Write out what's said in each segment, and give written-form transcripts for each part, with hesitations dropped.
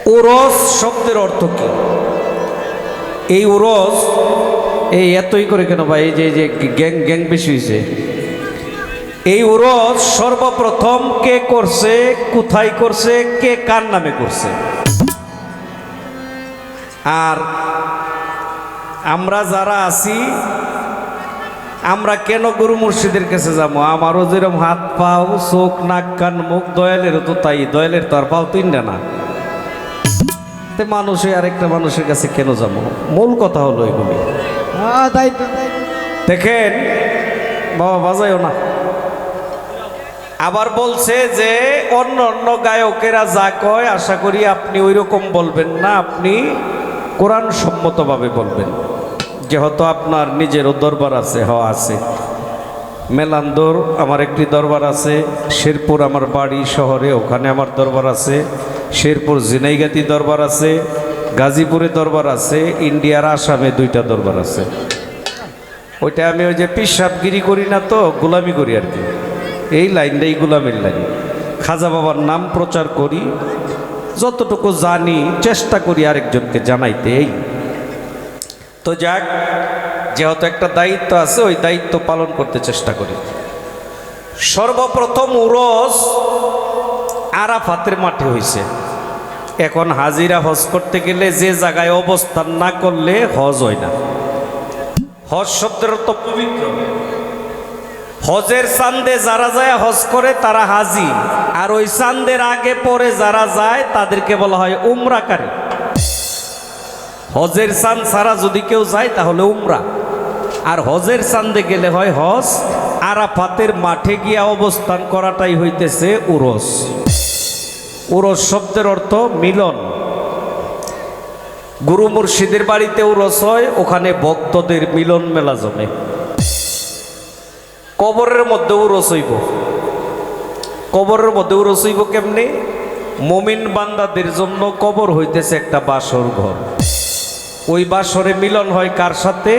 উরস শব্দের অর্থ কি? এই উরস এই এতই করে কেন ভাই? এই যে গ্যাং গ্যাং বেশি হয়েছে। এই উরস সর্বপ্রথম কে করছে, কোথায় করছে, কে কার নামে করছে? আর আমরা যারা আছি, আমরা কেন গুরু মুর্শিদের কাছে যাবো? আমারও যেরকম হাত পাও, চোখ, নাক, কান, মুখ, দয়ালেরও তো তাই। দয়ালের তো আর পাও তিনটা না। মানুষে আরেকটা মানুষের কাছে কেন যাবো? মূল কথা হলো এগুলি। দেখেন বাবা, বাজাইও না। আবার বলছে যে অন্য অন্য গায়কেরা যা কয় আশা করি আপনি ওই রকম বলবেন না, আপনি কোরআন সম্মতভাবে বলবেন। যেহেতু আপনার নিজেরও দরবার আছে। হওয়া আছে। মেলান্দর আমার একটি দরবার আছে, শেরপুর আমার বাড়ি শহরে, ওখানে আমার দরবার আছে, শেরপুর জিনাইগাতি দরবার আছে, গাজীপুরে দরবার আছে, ইন্ডিয়ার আসামে 2টা দরবার আছে। ওইটা আমি ওই যে পিসাবগিরি করি না, তো গোলামি করি আর কি। এই লাইনটাই গোলামির লাইন। খাজা বাবার নাম প্রচার করি, যতটুকু জানি চেষ্টা করি আরেকজনকে জানাইতে। এই তো যাক, যেহেতু একটা দায়িত্ব আছে, ওই দায়িত্ব পালন করতে চেষ্টা করি। সর্বপ্রথম উরস আরাফাতের মাঠে হয়েছে। এখন হাজিরা হজ করতে গেলে যে জায়গায় অবস্থান না করলে হজ হয় না। হজ শব্দের অর্থ পবিত্র। হজের চাঁদে যারা যায় হজ করে তারা হাজি, আর ওই চাঁদের আগে পরে যারা যায় তাদেরকে বলা হয় উমরাকারী। হজের চাঁদ ছাড়া যদি কেউ যায় তাহলে উমরা, আর হজের চাঁদে গেলে হয় হজ। আরাফাতের মাঠে গিয়া অবস্থান করাটাই হইতেছে উরস। উরস শব্দের অর্থ মিলন। গুরু মুর্শিদের বাড়িতে উরস হয়, ওখানে ভক্তদের মিলন মেলা জমে। কবরের মধ্যে উরস হইব। কবরের মধ্যে উরস হইব কেমনে? মুমিন বান্দাদের জন্য কবর হইতেছে একটা বাসর ঘর। ওই বাসরে মিলন হয় কার সাথে?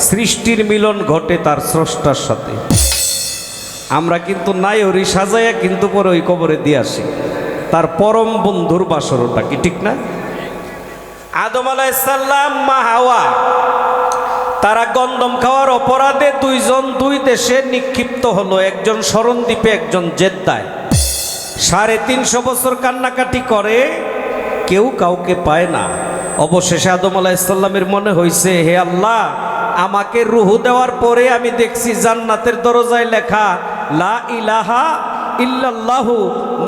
সৃষ্টির মিলন ঘটে তার স্রষ্টার সাথে। আমরা কিন্তু নাই হরি সাজাইয়া কিন্তু পরে ওই কবরে দিয়ে আসি। তার পরম বন্ধুর বাসর ওটা, কি ঠিক না? আদম আলাইহিস সালাম, মা হাওয়া, তারা গন্ধম খাওয়ার অপরাধে দুইজন দুই দেশে নিক্ষিপ্ত হলো। একজন শরণদ্বীপে, একজন জেদ্দায়। 350 বছর কান্নাকাটি করে, কেউ কাউকে পায় না। অবশেষে আদম আলাইহিস সালামের মনে হয়েছে, হে আল্লাহ, আমাকে রুহু দেওয়ার পরে আমি দেখছি জান্নাতের দরজায় লেখা লা ইলাহা ইল্লাল্লাহু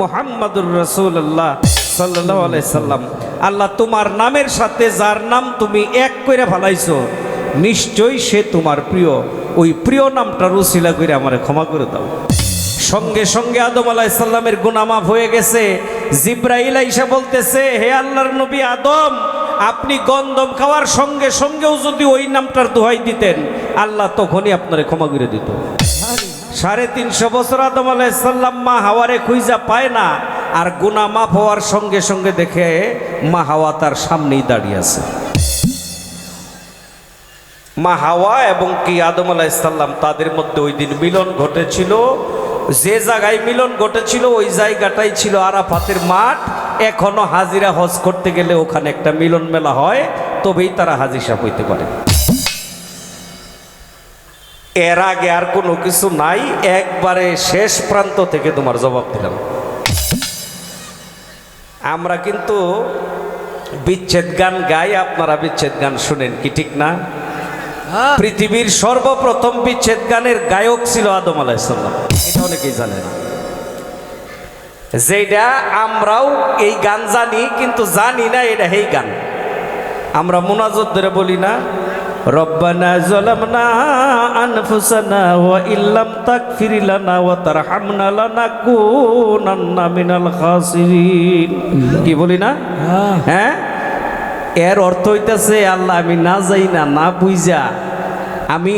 মুহাম্মাদুর রাসূলুল্লাহ সাল্লাল্লাহু আলাইহি সাল্লাম। আল্লাহ, তোমার নামের সাথে যার নাম তুমি এক করে ফেলাইছো, নিশ্চয়ই সে তোমার প্রিয়। ওই প্রিয় নামটার উসিলা করে আমারে ক্ষমা করে দাও। সঙ্গে সঙ্গে আদম আলাইহিস সালামের গুনাহ মাফ হয়ে গেছে। জিবরাইল আইসা বলতেছে, হে আল্লাহর নবী আদম, আপনি গন্ধম খাওয়ার সঙ্গে সঙ্গেও যদি ওই নামটার দোহাই দিতেন, আল্লাহ তখনই আপনারে ক্ষমা করে দিত। 350 বছর আদম আলাইহিস সালাম মা হাওয়ারে খুঁজা পায় না, আর গুনাহ মাফ হওয়ার সঙ্গে সঙ্গে দেখে মা হাওয়া তার সামনেই দাঁড়িয়ে আছে। মা হাওয়া এবং কি আদম আলাইহিস সালাম, তাদের মধ্যে ওই দিন মিলন ঘটেছিল। যে জায়গায় মিলন ঘটেছিল ওই জায়গাটাই ছিল আরাফাতের মাঠ। এখনো হাজিরা হজ করতে গেলে ওখানে একটা মিলন মেলা হয়, তবেই তারা হাজি সাহেব হইতে পারে। এর আগে আর কোনো কিছু নাই। একবারে শেষ প্রান্ত থেকে তোমার জবাব দিলাম। আমরা কিন্তু বিচ্ছেদ গান গাই, আপনারা বিচ্ছেদ গান শুনেন, কি ঠিক না? পৃথিবীর সর্বপ্রথম বিচ্ছেদ গানের গায়ক ছিল আদম আলাইহিস সালাম। এটা অনেকেই জানে না। যেটা আমরাও এই গান জানি, কিন্তু জানি না এটা এই গান। আমরা মুনাজাত ধরে বলি না, রব্বানা যালামনা আনফুসানা ওয়া ইল্লাম তাগফির লানা ওয়া তারহামনা লানাকুনান্না মিনাল খাসিরিন। কি বলি না? হ্যাঁ, এর অর্থ হইতেছে, আল্লাহ, আমি না যাই না, না বুঝা আমি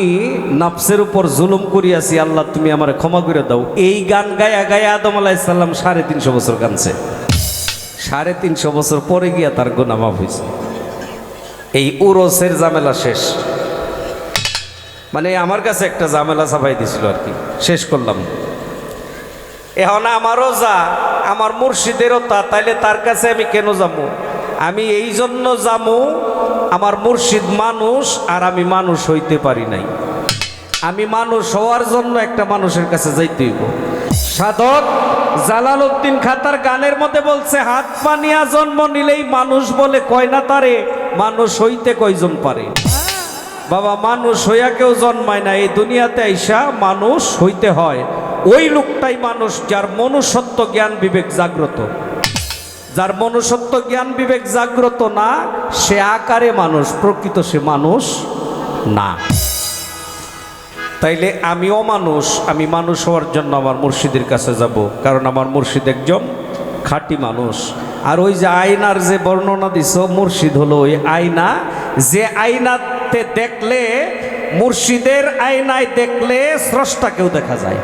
নফসের উপর জুলুম করিয়াছি, আল্লাহ তুমি আমারে ক্ষমা করে দাও। এই গান গায়া গায়া আদম আলাইহিস সালাম 350 বছর গানছে। 350 বছর পরে গিয়া তার গুনাহ মাফ হয়েছে। এই উরসের ঝামেলা শেষ। মানে আমার কাছে একটা ঝামেলা চাপাই দিছিল আর কি, শেষ করলাম। এখন আমারও যা, আমার মুর্শিদেরও তা, তাইলে তার কাছে আমি কেন যাবো? আমি এই জন্য যামু, আমার মুর্শিদ মানুষ আর আমি মানুষ হইতে পারি নাই। আমি মানুষ হওয়ার জন্য একটা মানুষের কাছে যাইতে হইব। সাধক জালালউদ্দিন খাতার গানের মধ্যে বলছে, হাত পানিয়া জন্ম নিলেই মানুষ বলে কয় না তারে, মানুষ হইতে কয়জন পারে। বাবা, মানুষ হইয়া কেউ জন্মায় না, এই দুনিয়াতে আইসা মানুষ হইতে হয়। ওই লোকটাই মানুষ যার মনুষ্যত্ব জ্ঞান বিবেক জাগ্রত। যার মনুষ্যত্ব জ্ঞান বিবেক জাগ্রত না, সে আকারে মানুষ, প্রকৃত সে মানুষ না। তাইলে আমিও মানুষ, আমি মানুষ হওয়ার জন্য আমার মুর্শিদের কাছে যাব, কারণ আমার মুর্শিদ একজন খাঁটি মানুষ। আর ওই যে আয়নার যে বর্ণনা দিছ, মুর্শিদ হলো ওই আয়না, যে আয়নাতে দেখলে, মুর্শিদের আয়নায় দেখলে স্রষ্টাকেও দেখা যায়।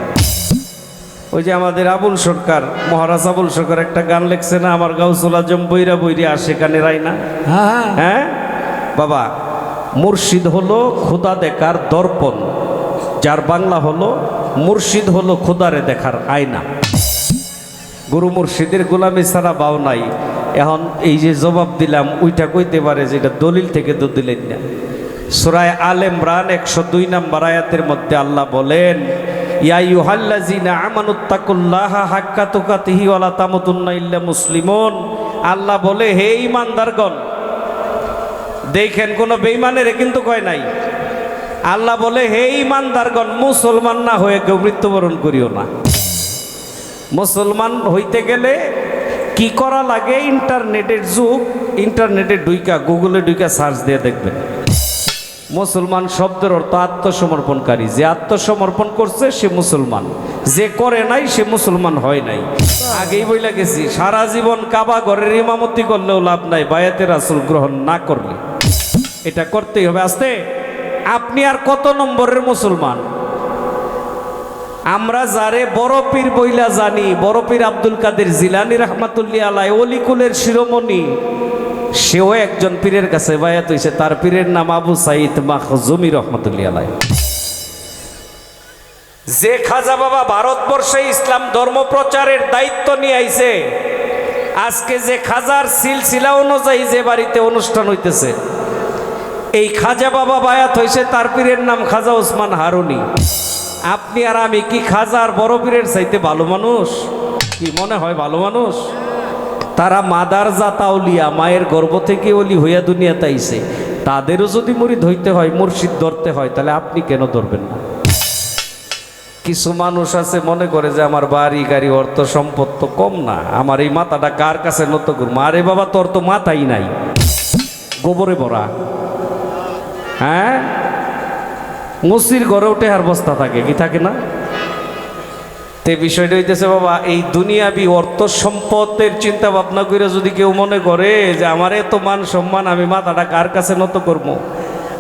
ওই যে আমাদের আবুল সরকার, মহারাজ আবুল সরকার একটা গান লেখছে না, আমার গাউসুল আজম বইরা বইরে আসে গানের আয়না। হ্যাঁ বাবা, মুর্শিদ হলো খোদা দেখার দর্পণ, যার বাংলা হলো মুর্শিদ হলো খোদারে দেখার আয়না। গুরু মুর্শিদের গোলামি ছাড়া বাও নাই। এখন এই যে জবাব দিলাম, ওইটা কইতে পারে যে এটা দলিল থেকে তো দিলেন না। সূরা আলে ইমরান 102 নম্বর আয়াতের মধ্যে আল্লাহ বলেন, ইয়া আইয়ুহাল্লাযীনা আমানুত্তাকুল্লাহা হাক্কা তুকাতিহি ওয়া লা তামুতুন্না ইল্লা মুসলিমুন। আল্লাহ বলে, হে ঈমানদারগণ, দেখেন কোনো বেঈমানের কিন্তু কয় নাই। আল্লাহ বলে, হে ঈমানদারগণ, মুসলমান না হয়ে কেউ মৃত্যুবরণ করিও না। মুসলমান হইতে গেলে কি করা লাগে? ইন্টারনেটের যুগ, ইন্টারনেটে ঢুইকা, গুগলে ঢুইকা সার্চ দিয়ে দেখবেন। মুসলমান শব্দের অর্থ আত্মসমর্পণকারী। যে আত্মসমর্পণ করছে সে মুসলমান, যে করে নাই সে মুসলমান হয় নাই। আগেই বইলা গেছি, সারা জীবন কাবা ঘরের ইমামতি করলেও লাভ নাই বায়াতে রাসূল গ্রহণ না করলে। এটা করতেই হবে। আস্তে, আপনি আর কত নম্বরের মুসলমান? আমরা যারে বড় পীর বইলা জানি, বড় পীর আব্দুল কাদের জিলানী রাহমাতুল্লাহ আলাইহি, অলিকুলের শিরোমণি, সেও একজন পীরের কাছে বায়াত হইছে। তার পীরের নাম আবু সাইদ মাখজুমি রাহমাতুল্লাহ আলাইহি। যে খাজা বাবা ভারতবর্ষে ইসলাম ধর্ম প্রচারের দায়িত্ব নিয়ে আইছে, আজকে যে খাজার সিলসিলা অনুযায়ী যে বাড়িতে অনুষ্ঠান হইতেছে, এই খাজা বাবা বায়াত হইছে, তার পীরের নাম খাজা ওসমান হারুনি। আপনি আর আমি কি খাজার বড় পীরের চাইতে ভালো মানুষ? কি মনে হয় ভালো মানুষ? তারা মাদার জাতা আউলিয়া, মায়ের গর্ভ থেকে অলি হইয়া দুনিয়াতে আইছে। তাদেরও যদি মুরিদ হইতে হয়, মুর্শিদ ধরতে হয়, তাহলে আপনি কেন ধরবেন না? কিছু মানুষ আছে মনে করে যে আমার বাড়ি গাড়ি অর্থ সম্পদ তো কম না, আমার এই মাথাটা কার কাছে নত করবো? আরে বাবা, তোর তো মাথাই নাই, গোবরে ভরা। হ্যাঁ, মুসির ঘরে উঠে আর বস্তা থাকে, কি থাকে না? তে বিষয়টা হইতেছে বাবা, এই দুনিয়াবি অর্থ সম্পদের চিন্তা ভাবনা করে যদি কেউ মনে করে যে আমার এত মান সম্মান, আমি মাথাটা কার কাছে নত করব,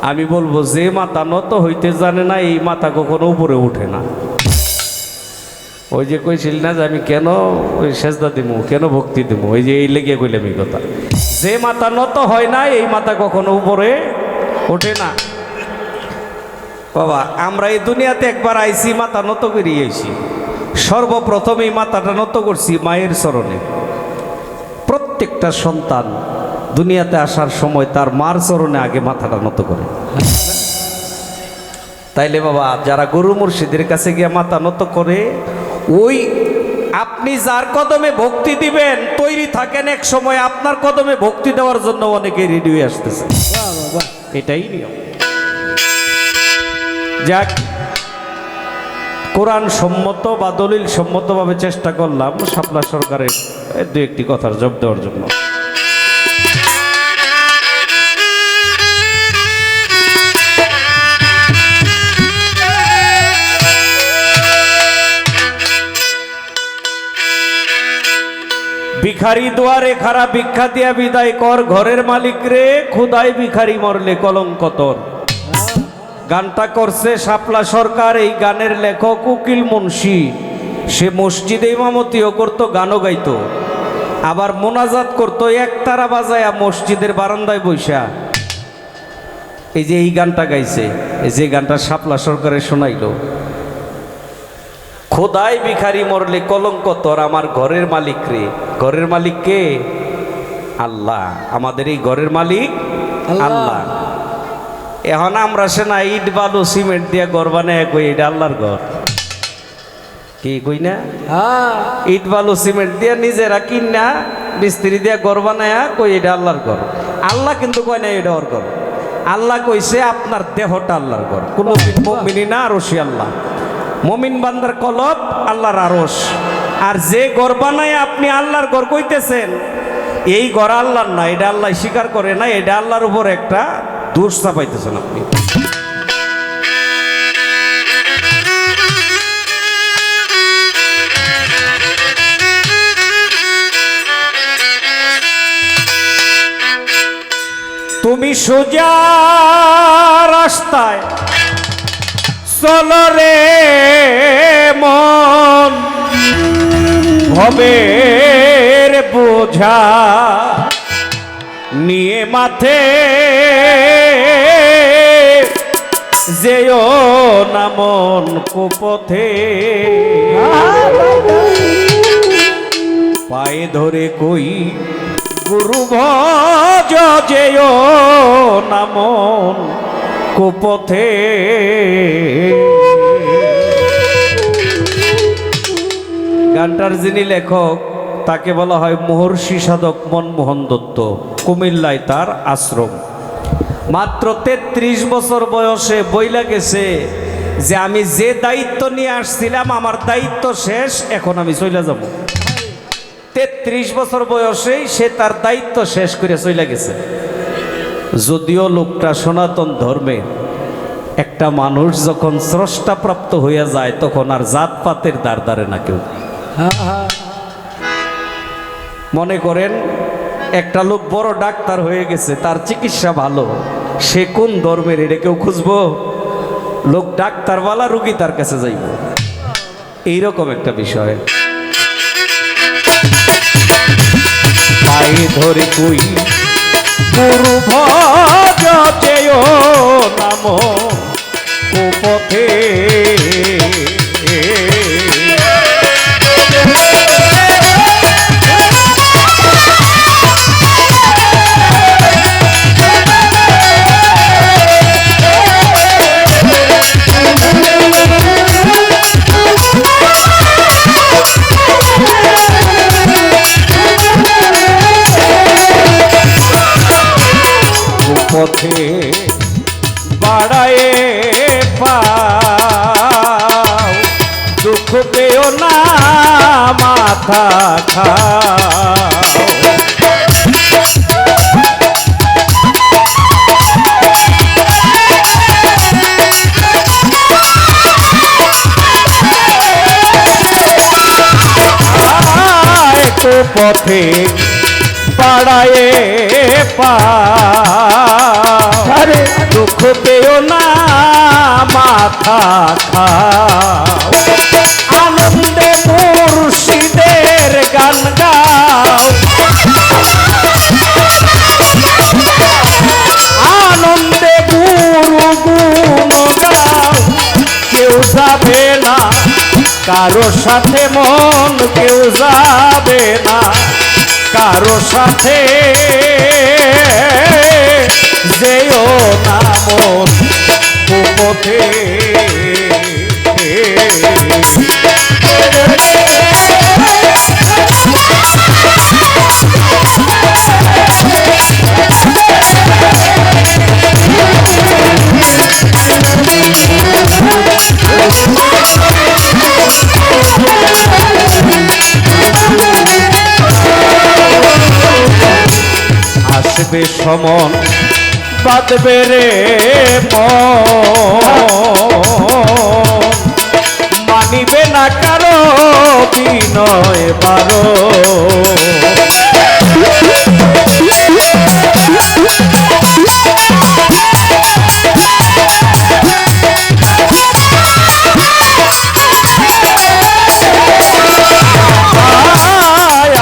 আমি বলবো, যে মাথা নত হইতে জানে না, এই মাথা কখনো উপরে উঠে না। ওই যে কইছিল না যে আমি কেন ওই সেজদা দিব, কেন ভক্তি দিব, ওই যে এই লেগে কইলাম এই কথা। যে মাথা নত হয় না, এই মাথা কখনো উপরে ওঠে না। বাবা, আমরা এই দুনিয়াতে একবার আইছি, মাথা নত করিয়ে আইছি। সর্বপ্রথম এই মাথাটা নত করছি মায়ের চরণে। প্রত্যেকটা সন্তান দুনিয়াতে আসার সময় তার মার চরণে আগে মাথাটা নত করে। তাইলে বাবা, যারা গুরু মুর্শিদের কাছে গিয়ে মাথা নত করে, ওই আপনি যার কদমে ভক্তি দিবেন, তৈরি থাকেন, এক সময় আপনার কদমে ভক্তি দেওয়ার জন্য অনেকে রেডি হয়ে আসতেছে। এটাই নিয়ম। যাক, কোরআন সম্মত বা দলিল সম্মতভাবে চেষ্টা করলাম শাপলা সরকারের দু একটি কথার জবাব দেওয়ার জন্য। ভিখারি দুয়ারে খারা ভিক্ষা দিয়া বিদায় কর, ঘরের মালিক রে খুদাই ভিখারি মরলে কলঙ্ক তোর। গানটা করছে শাপলা সরকার। এই গানের লেখক উকিল মুন্সি। সে মসজিদে ইমামতিও করতো, গানও গাইতো, আবার মোনাজাত করতো একতারা বাজায়া মসজিদের বারান্দায় বৈশা। এই যে এই গানটা গাইছে, এই যে গানটা শাপলা সরকারে শোনাইল, খোদাই ভিখারি মরলে কলঙ্ক তোর, আমার ঘরের মালিক রে। ঘরের মালিক কে? আল্লাহ, আমাদের এই ঘরের মালিক আল্লাহ। এখন আমরা সে না ইট বালু সিমেন্ট দিয়ে ঘর বানায় কই এটা আল্লাহর ঘর, কি কই না? ইট বালু সিমেন্ট দিয়ে নিজেরা কিনা মিস্ত্রি দিয়ে ঘর বানায় কই এটা আল্লাহর ঘর। আল্লাহ কিন্তু কয় না এটা ওর ঘর। আল্লাহ কইছে আপনার দেহটা আল্লাহর ঘর। কোন মুমিনি না আরশি আল্লাহ, মুমিন বান্দার কলব আল্লাহর আরশ। আর যে ঘর বানায় আপনি আল্লাহর ঘর কইতেছেন, এই ঘর আল্লাহর না, এটা আল্লাহ স্বীকার করে না, এটা আল্লাহর উপর একটা দোষ চাপাইতেছেন আপনি। তুমি সোজা রাস্তায় চলো রে মন, ভবের বোঝা নিয়ে মাথে যেও না মন কুপথে, পায়ে ধরে কই গুরু ভজ যেও না মন কুপথে। গানটার যিনি লেখক তাকে বলা হয় মহর্ষি সাধক মনমোহন দত্ত, কুমিল্লায় তার আশ্রম। মাত্র ৩৩ বছর বয়সে বইলা গেছে যে আমি যে দায়িত্ব নিয়ে আসছিলাম আমার দায়িত্ব শেষ, এখন আমি চলে যাব। ৩৩ বছর বয়সেই সে তার দায়িত্ব শেষ করে চলে গেছে। যদিও লোকটা সনাতন ধর্মের, একটা মানুষ যখন স্রষ্টাপ্রাপ্ত হইয়া যায় তখন আর জাতপাতের দ্বার দ্বারে না কেউ। মনে করেন একটা লোক বড় ডাক্তার হয়ে গেছে, তার চিকিৎসা ভালো, সে কোন ধর্মের এটা কেউ খুঁজবো? লোক ডাক্তারওয়ালা, রুগী তার কাছে যাইব, এইরকম একটা বিষয়। পায়ে ধরে কই গুরু ভজ যেও নাম কুপথে, পথে বাড়ায়ে পাও, দুঃখ পেও না মাথা খাও। তো পথে বাড়ায়ে পাও, দুঃখ পেও না মাথা খাও। আনন্দে মুর্শিদের গান গাও, আনন্দে গুরু গুণ গাও। কেউ যাবে না কারো সাথে মন, কেউ যাবে না কারো সাথে, যেও না মন কুপথে। আসবে সমন বাঁধবে রে মানিবে না কারো বিনয় বারো।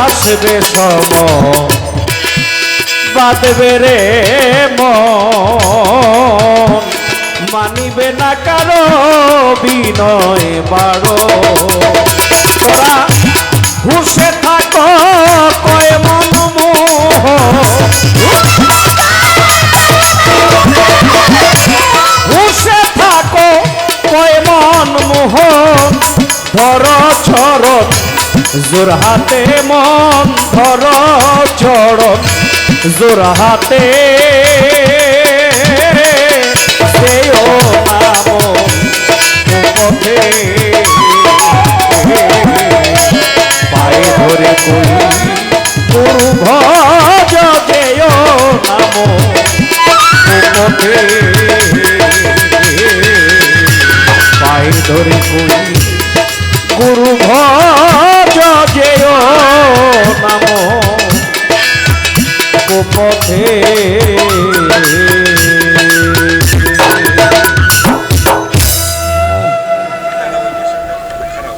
আসবে সমন বাঁধবে রে মন, মানিবে না কারো বিনয় বারো। তোরা হুশে থাকো কয় মনমোহন, জোড়হাতে মন ধর চরণ জোড়হাতে সেও নাম পথে